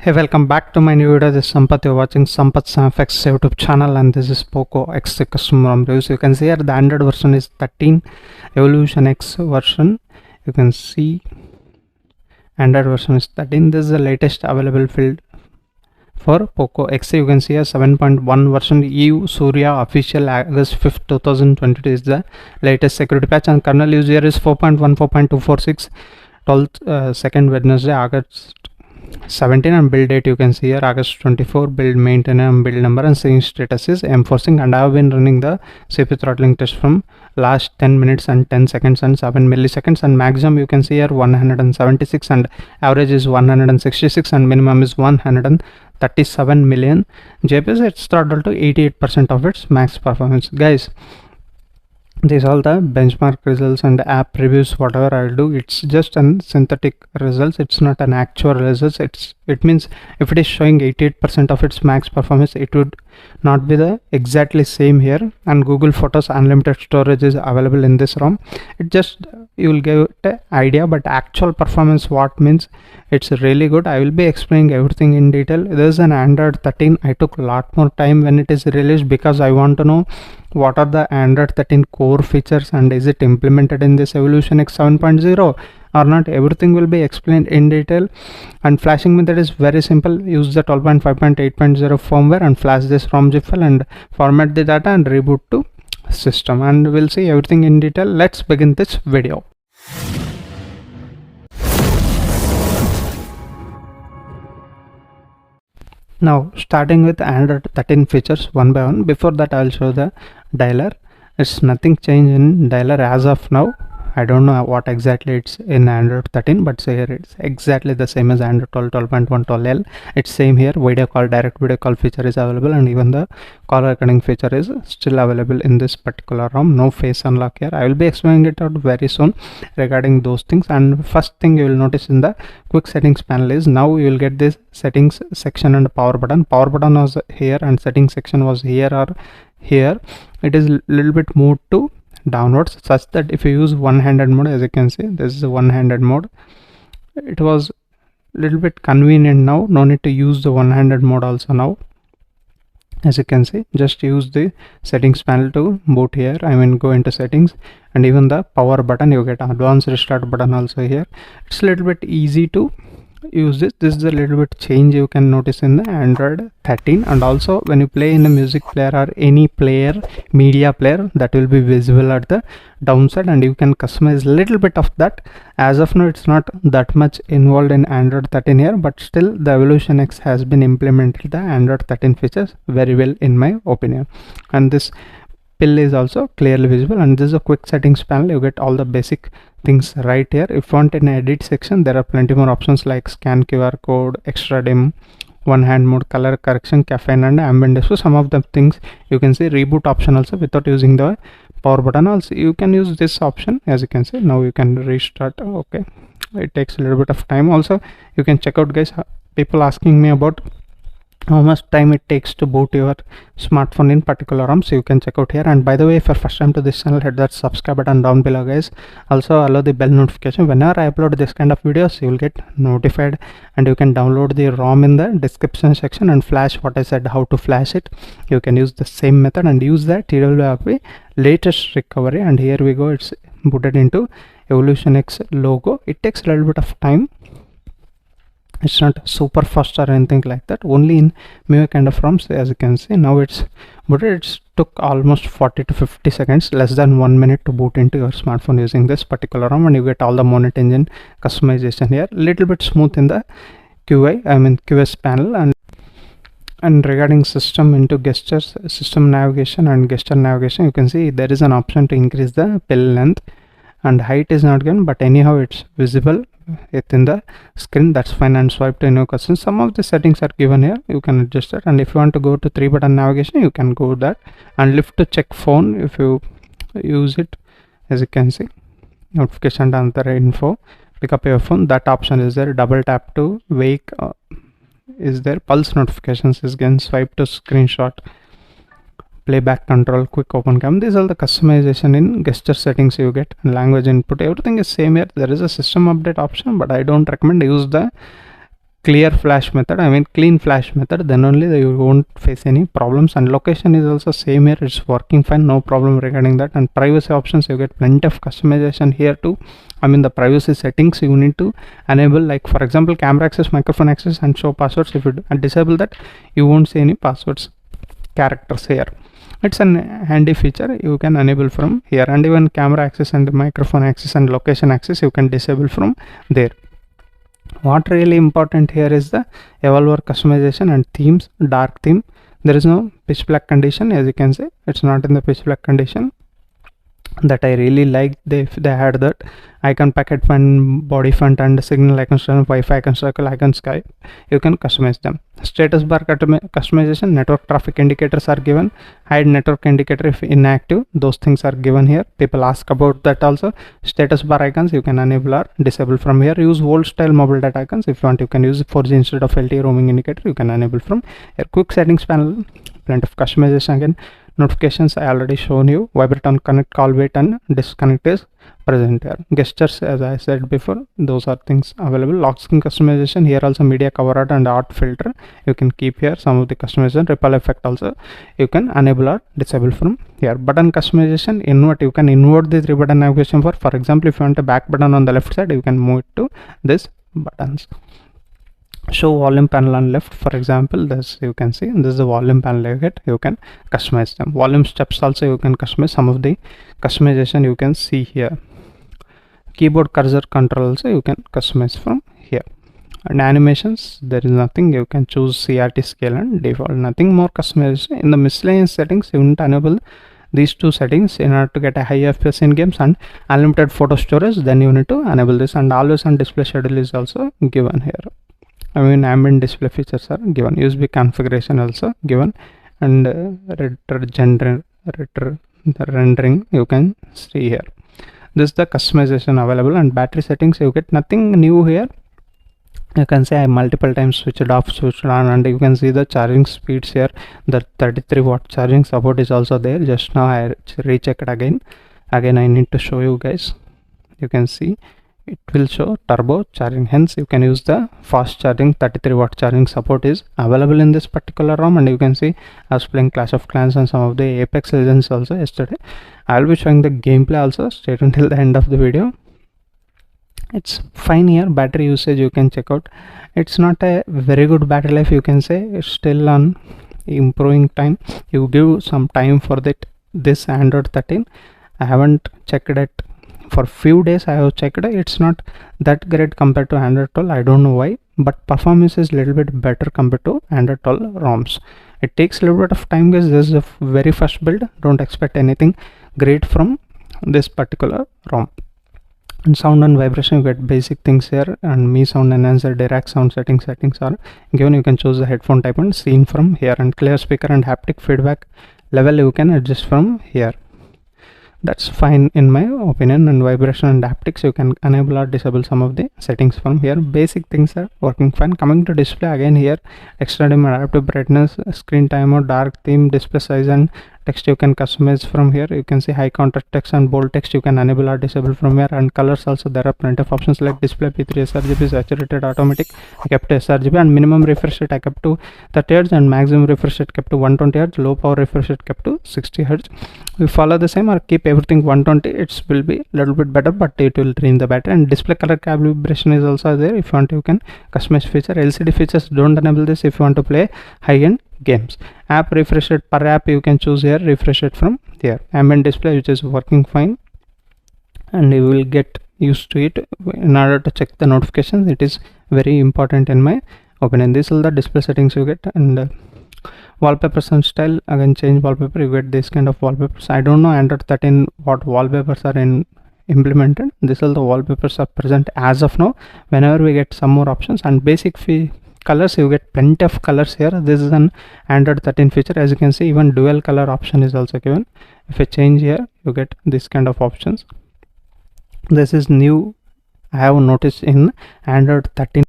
Hey, welcome back to my new video. This is Sampath. You're watching Sampath's FX YouTube channel, and this is Poco X custom ROM reviews. You can see here the Android version is 13, Evolution X version. You can see Android version is 13. This is the latest available field for Poco X. You can see a 7.1 version. EU Surya official August 5th 2022 is the latest security patch, and kernel use here is 4.1.4.246. 12th second Wednesday August 17, and build date you can see here August 24. Build maintainer and build number and sync status is enforcing, and I have been running the CPU throttling test from last 10 minutes and 10 seconds and 7 milliseconds, and maximum you can see here 176, and average is 166, and minimum is 137 million JPS. It's throttled to 88% of its max performance. Guys, these all the benchmark results and app reviews. Whatever I'll do, it's just an synthetic results. It's not an actual results. It means if it is showing 88% of its max performance, it would not be the exactly same here. And Google Photos unlimited storage is available in this ROM. It just you will give it an idea, but actual performance what means it's really good. I will be explaining everything in detail. There's an Android 13. I took a lot more time when it is released because I want to know what are the Android 13 core features and is it implemented in this Evolution X 7.0 or not. Everything will be explained in detail. And flashing method is very simple. Use the 12.5.8.0 firmware and flash this ROM zip file and format the data and reboot to system, and we'll see everything in detail. Let's begin this video. Now starting with Android 13 features one by one. Before that I'll show the dialer. It's nothing changed in dialer as of now. I don't know what exactly it's in Android 13, but here it's exactly the same as Android 12, 12.1, 12L. It's same here. Video call, direct video call feature is available, and even the call recording feature is still available in this particular ROM. No face unlock here. I will be explaining it out very soon regarding those things. And first thing you will notice in the quick settings panel is now you will get this settings section and power button. Power button was here and settings section was here or here. It is little bit moved to downwards such that if you use one-handed mode, as you can see this is a one-handed mode, it was little bit convenient. Now no need to use the one-handed mode also. Now as you can see, just use the settings panel to boot here. I mean go into settings, and even the power button you get advanced restart button also here. It's a little bit easy to use this. This is a little bit change you can notice in the Android 13. And also when you play in a music player or any player, media player, that will be visible at the downside, and you can customize little bit of that. As of now it's not that much involved in Android 13 here, but still the Evolution X has been implemented the Android 13 features very well in my opinion. And this pill is also clearly visible, and this is a quick settings panel. You get all the basic things right here. If you want in edit section, there are plenty more options like scan QR code, extra dim, one hand mode, color correction, caffeine and ambient display. Some of the things you can see. Reboot option also without using the power button also you can use this option. As you can see, now you can restart. Okay, it takes a little bit of time. Also you can check out, guys, people asking me about how much time it takes to boot your smartphone in particular ROM, so you can check out here. And by the way, if you're first time to this channel, hit that subscribe button down below, guys. Also allow the bell notification. Whenever I upload this kind of videos, you will get notified, and you can download the ROM in the description section and flash what I said how to flash it. You can use the same method and use the twrp latest recovery, and here we go, it's booted into Evolution X logo. It takes a little bit of time. It's not super fast or anything like that, only in MIUI kind of ROMs. As you can see, now it's booted. It took almost 40 to 50 seconds, less than 1 minute to boot into your smartphone using this particular ROM, and you get all the Monet engine customization here. Little bit smooth in the QS panel. And regarding system into gestures, system navigation and gesture navigation, you can see there is an option to increase the pill length, and height is not given, but anyhow it's visible within the screen. That's fine. And swipe to new custom. Some of the settings are given here, you can adjust it. And if you want to go to 3-button navigation, you can go that. And lift to check phone if you use it. As you can see, notification and other info, pick up your phone, that option is there. Double tap to wake is there. Pulse notifications is again. Swipe to screenshot, playback control, quick open cam. These are the customization in gesture settings you get. Language input, everything is same here. There is a system update option, but I don't recommend. Use the clear flash method, I mean clean flash method, then only you won't face any problems. And location is also same here, it's working fine, no problem regarding that. And privacy options, you get plenty of customization here too. I mean the privacy settings you need to enable, like for example camera access, microphone access, and show passwords. If you disable that, you won't see any passwords characters here. It's an handy feature, you can enable from here. And even camera access and microphone access and location access you can disable from there. What really important here is the evolver customization and themes. Dark theme, there is no pitch black condition, as you can see, it's not in the pitch black condition. That I really like. They had that icon, packet font, body font, and signal icon, Wi-Fi icon, circle icon, Skype. You can customize them. Status bar customization, network traffic indicators are given. Hide network indicator if inactive, those things are given here. People ask about that also. Status bar icons you can enable or disable from here. Use old style mobile data icons, if you want you can use 4G instead of LTE roaming indicator, you can enable from here. Quick settings panel, plenty of customization again. Notifications I already shown you. Vibrate on connect, call wait, and disconnect is present here. Gestures, as I said before, those are things available. Lock screen customization, here also media cover art and art filter you can keep here. Some of the customization, ripple effect also you can enable or disable from here. Button customization, invert, you can invert the 3 button navigation bar. For example, if you want a back button on the left side, you can move it to this buttons. Show volume panel on left, for example, this you can see, this is the volume panel you get, you can customize them. Volume steps also you can customize. Some of the customization you can see here. Keyboard cursor control also you can customize from here. And animations, there is nothing, you can choose CRT scale and default, nothing more customization. In the miscellaneous settings, you need to enable these two settings in order to get a high FPS in games and unlimited photo storage, then you need to enable this. And always on display schedule is also given here. I mean ambient display features are given. USB configuration also given. And rendering you can see here. This is the customization available. And battery settings, you get nothing new here. You can say I multiple times switched off, switched on, and you can see the charging speeds here. The 33 watt charging support is also there. Just now I rechecked again I need to show you guys. You can see it will show turbo charging, hence you can use the fast charging. 33 watt charging support is available in this particular ROM. And you can see I was playing Clash of Clans and some of the Apex Legends also yesterday. I will be showing the gameplay also. Stay tuned till the end of the video. It's fine here. Battery usage you can check out. It's not a very good battery life, you can say. It's still on improving time. You give some time for that. This Android 13, I haven't checked it for few days. I have checked it, it's not that great compared to Android 12. I don't know why, but performance is little bit better compared to Android 12 ROMs. It takes a little bit of time, guys. This is the very first build, don't expect anything great from this particular ROM. And sound and vibration, you get basic things here. And Me Sound Enhancer, direct sound settings are given. You can choose the headphone type and scene from here. And clear speaker and haptic feedback level you can adjust from here. That's fine in my opinion. And vibration and haptics, you can enable or disable some of the settings from here. Basic things are working fine. Coming to display, again here, extra dim, adaptive brightness, screen timer, dark theme, display size, and text you can customize from here. You can see high contrast text and bold text you can enable or disable from here. And colors also, there are plenty of options like display P3 sRGB, saturated, automatic, I kept to sRGB, and minimum refresh rate I kept to 30 Hz, and maximum refresh rate kept to 120 Hz, low power refresh rate kept to 60 Hz. We follow the same or keep everything 120, it will be a little bit better, but it will drain the battery. And display color calibration is also there. If you want, you can customize feature. LCD features, don't enable this if you want to play high-end games. App refresh rate, per app you can choose here, refresh it from here. Ambient display, which is working fine, and you will get used to it. In order to check the notifications, it is very important in my opinion. These are the display settings you get. And wallpapers and style, again change wallpaper, you get this kind of wallpapers. I don't know Android 13 what wallpapers are implemented. These are the wallpapers are present as of now. Whenever we get some more options. And basic colors, you get plenty of colors here. This is an Android 13 feature. As you can see, even dual color option is also given. If I change here, you get this kind of options. This is new, I have noticed in Android 13.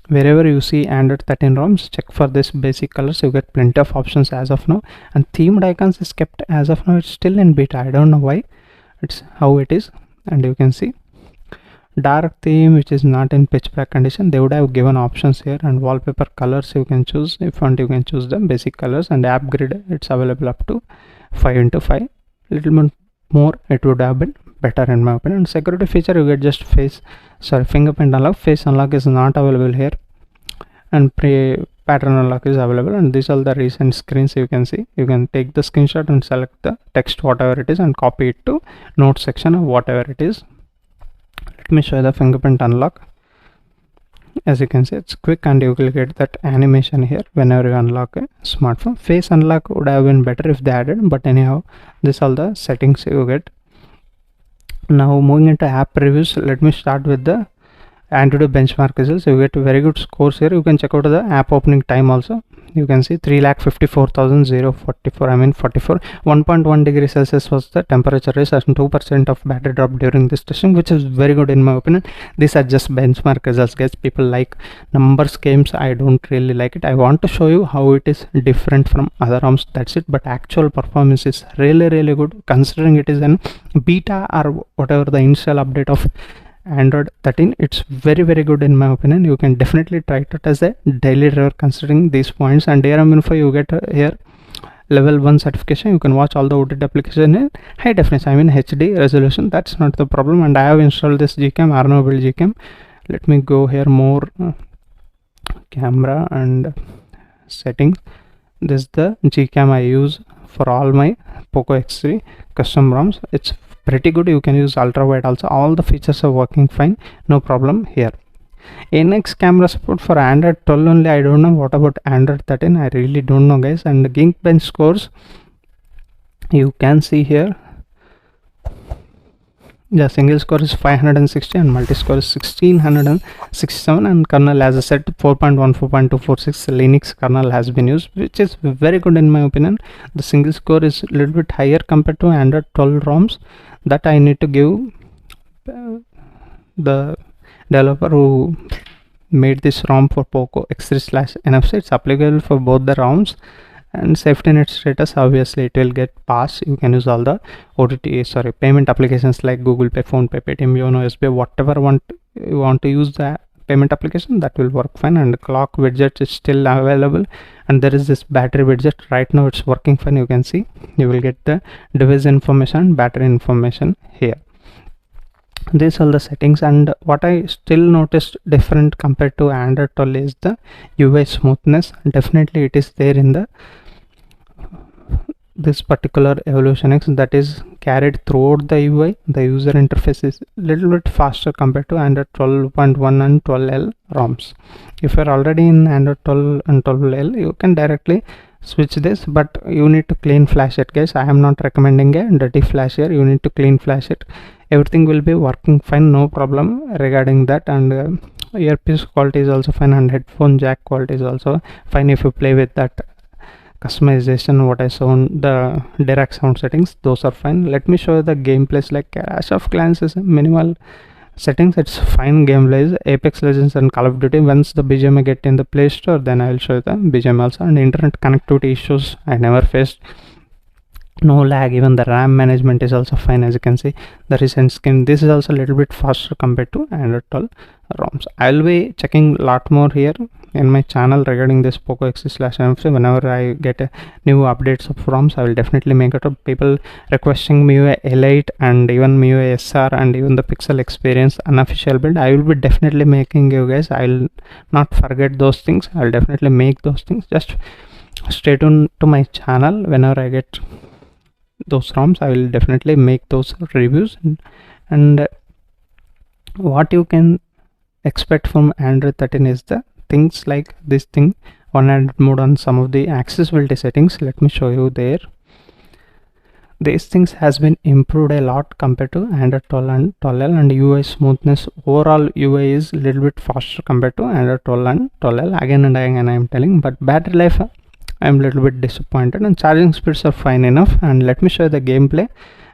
Wherever you see Android 13 ROMs, check for this basic colors. You get plenty of options as of now. And themed icons is kept as of now. It's still in beta, I don't know why, it's how it is. And you can see dark theme which is not in pitch black condition, they would have given options here, and wallpaper colors you can choose. If you want, you can choose the basic colors, and app grid it's available up to 5x5. Little bit more it would have been better in my opinion. Security feature, you get just fingerprint unlock. Face unlock is not available here, and pattern unlock is available, and these are the recent screens. You can see, you can take the screenshot and select the text whatever it is and copy it to note section of whatever it is. Let me show you the fingerprint unlock. As you can see, it's quick, and you will get that animation here whenever you unlock a smartphone. Face unlock would have been better if they added, but anyhow, these are the settings you get. Now moving into app reviews, let me start with the Android benchmark results. You get very good scores here. You can check out the app opening time also. You can see 3,54,044. I mean 44. 1.1 degrees Celsius was the temperature rise, and 2% of battery drop during this testing, which is very good in my opinion. These are just benchmark results, guys. People like numbers games. I don't really like it. I want to show you how it is different from other ROMs. That's it. But actual performance is really good, considering it is an beta or whatever the initial update of Android 13. It's very good in my opinion. You can definitely try it as a daily driver considering these points. And DRM info, you get here level 1 certification. You can watch all the OTT application in high definition, I mean HD resolution. That's not the problem. And I have installed this Gcam, Arno build Gcam. Let me go here, more camera and settings. This is the Gcam I use for all my Poco X3 custom ROMs. It's pretty good. You can use ultra wide also. All the features are working fine, no problem here. NX camera support for Android 12 only. I don't know what about Android 13. I really don't know, guys. And the Geekbench scores, you can see here, the single score is 560 and multi score is 1667, and kernel, as I said, 4.1.4.246 Linux kernel has been used, which is very good in my opinion. The single score is a little bit higher compared to Android 12 ROMs. That I need to give the developer who made this ROM for Poco X3/NFC. It's applicable for both the ROMs. And safety net status, obviously it will get passed. You can use all the payment applications like Google Pay, Phone Pay, Paytm, Yono, SBI, whatever you want to use the payment application, that will work fine. And the clock widget is still available, and there is this battery widget. Right now it's working fine. You can see, you will get the device information, battery information here. These are the settings. And what I still noticed different compared to Android 12 is the UI smoothness. Definitely it is there in the this particular Evolution X, that is carried throughout the UI. The user interface is little bit faster compared to Android 12.1 and 12L ROMs. If you're already in Android 12 and 12L, you can directly switch this, but you need to clean flash it, guys. I am not recommending a dirty flash here. You need to clean flash it. Everything will be working fine, no problem regarding that. And earpiece quality is also fine, and headphone jack quality is also fine. If you play with that customization, what I sound, the direct sound settings, those are fine. Let me show you the gameplays. Like Clash of Clans is minimal settings, it's fine gameplays. Apex Legends and Call of Duty, once the BGM I get in the Play Store, then I will show you the BGM also. And internet connectivity issues I never faced, no lag. Even the RAM management is also fine. As you can see, the recent skin, this is also a little bit faster compared to Android 12 ROMs. I'll be checking a lot more here in my channel regarding this Poco X3/NFC. Whenever I get a new updates of ROMs, I will definitely make it up. People requesting MIUI L8 and even MIUI SR and even the Pixel Experience unofficial build, I will be definitely making you guys. I'll not forget those things. I'll definitely make those things. Just stay tuned to my channel. Whenever I get those ROMs, I will definitely make those reviews. And what you can expect from Android 13 is the things like this thing, one-handed mode on some of the accessibility settings. Let me show you there. These things has been improved a lot compared to Android 12 and 12L. And UI smoothness, overall UI is a little bit faster compared to Android 12 and 12L. Again and again I am telling, but battery life I am a little bit disappointed, and charging speeds are fine enough. And let me show you the gameplay,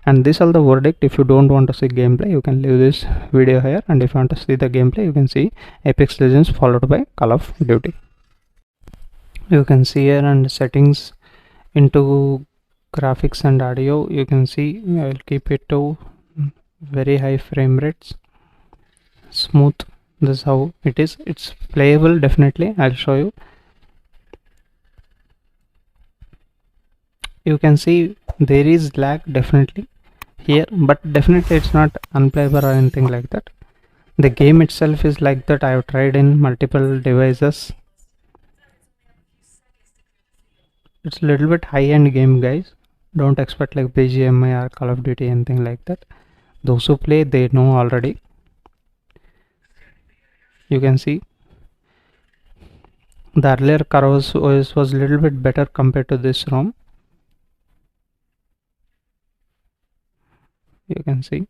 and this is the verdict. If you don't want to see gameplay, you can leave this video here, and if you want to see the gameplay, you can see Apex Legends followed by Call of Duty. You can see here, and settings into graphics and audio, you can see I will keep it to very high frame rates. smooth. This is how it is. It's playable, definitely. I'll show you. You can see there is lag definitely here, but definitely it's not unplayable or anything like that. The game itself is like that. I have tried in multiple devices. It's a little bit high-end game, guys. Don't expect like BGMI or Call of Duty, anything like that. Those who play, they know already. You can see the earlier Karos OS was a little bit better compared to this ROM. You can see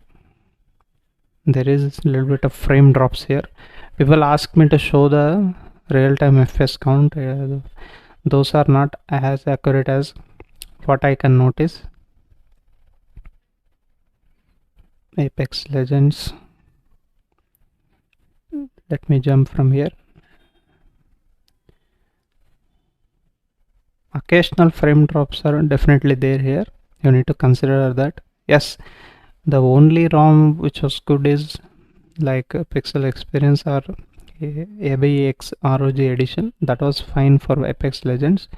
there is a little bit of frame drops here. People ask me to show the real-time FPS count. Those are not as accurate as what I can notice. Apex Legends. Let me jump from here. Occasional frame drops are definitely there here. You need to consider that. Yes, the only ROM which was good is like Pixel Experience or ABX ROG edition. That was fine for Apex Legends.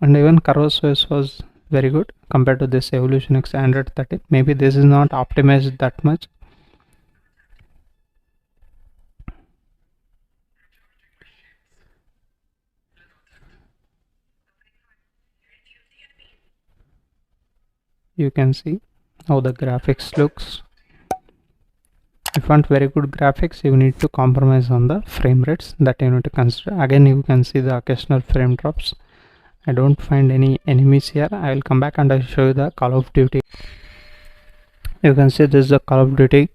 And even Karos OS was very good compared to this Evolution X Android 13. Maybe this is not optimized that much. You can see how the graphics looks. If you want very good graphics, you need to compromise on the frame rates, that you need to consider. Again, you can see the occasional frame drops. I don't find any enemies here. I will come back and I'll show you the Call of Duty. You can see this is the Call of Duty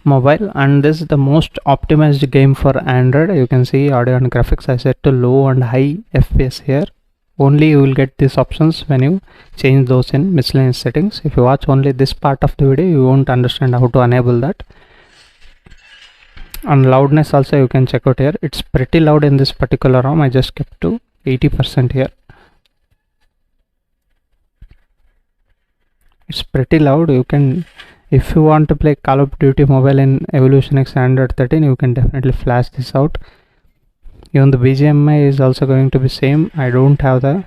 mobile, and this is the most optimized game for Android. You can see audio and graphics I set to low and high FPS here. Only you will get these options when you change those in miscellaneous settings. If you watch only this part of the video, you won't understand how to enable that. And loudness also you can check out here. It's pretty loud in this particular ROM. I just kept to 80% here. It's pretty loud. You can, if you want to play Call of Duty Mobile in Evolution X Android 13, you can definitely flash this out. Even the BGMI is also going to be same. I don't have the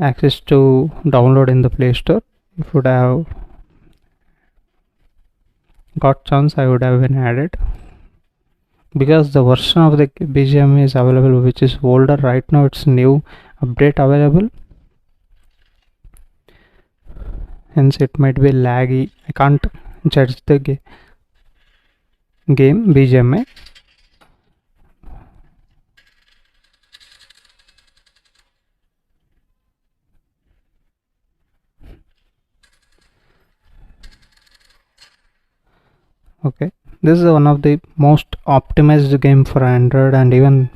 access to download in the Play Store. If would have got chance, I would have been added, because the version of the BGMI is available which is older. Right now it's new update available, hence it might be laggy. I can't judge the game BGMI. Okay, this is one of the most optimized game for Android, and even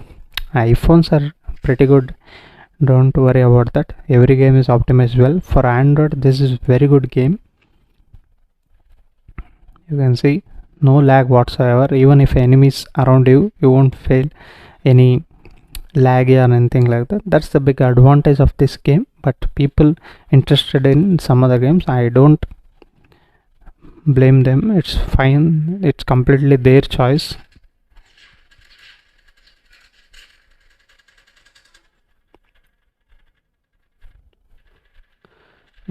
iPhones are pretty good. Don't worry about that. Every game is optimized well. For Android, this is very good game. You can see no lag whatsoever. Even if enemies around you, you won't feel any laggy or anything like that. That's the big advantage of this game. But people interested in some other games, I don't blame them. It's fine. It's completely their choice.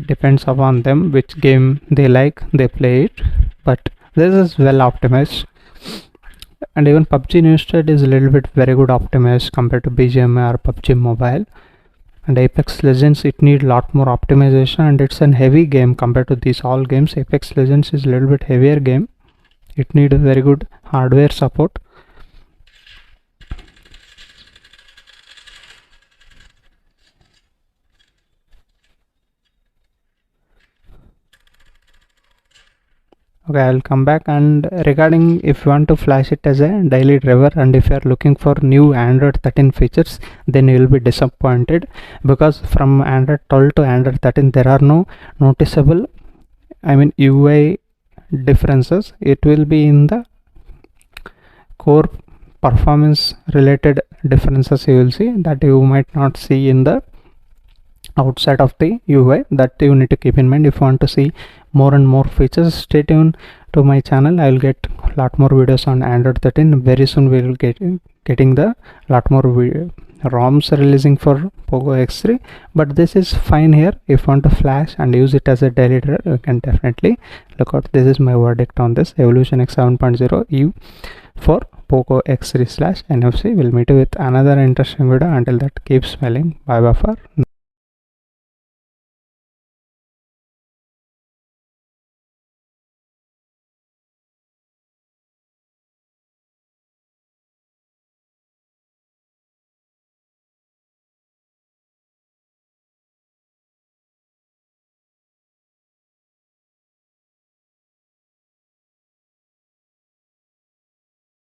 Depends upon them which game they like, they play it. But this is well optimized, and even PUBG New State is a little bit very good optimized compared to BGMI or PUBG Mobile. And Apex Legends, it need lot more optimization, and it's an heavy game compared to these all games. Apex Legends is a little bit heavier game. It need a very good hardware support. Okay, I'll come back. And regarding if you want to flash it as a daily driver, and if you are looking for new Android 13 features, then you will be disappointed, because from Android 12 to Android 13 there are no noticeable, I mean, UI differences. It will be in the core performance related differences you will see, that you might not see in the outside of the UI. That you need to keep in mind. If you want to see more and more features, stay tuned to my channel. I will get a lot more videos on Android 13. Very soon we will getting the lot more ROMs releasing for Poco X3, but this is fine here. If you want to flash and use it as a daily driver, you can definitely look out. This is my verdict on this Evolution X 7.0 E for Poco X3/NFC. We'll meet you with another interesting video. Until that, keep smiling. Bye bye for now.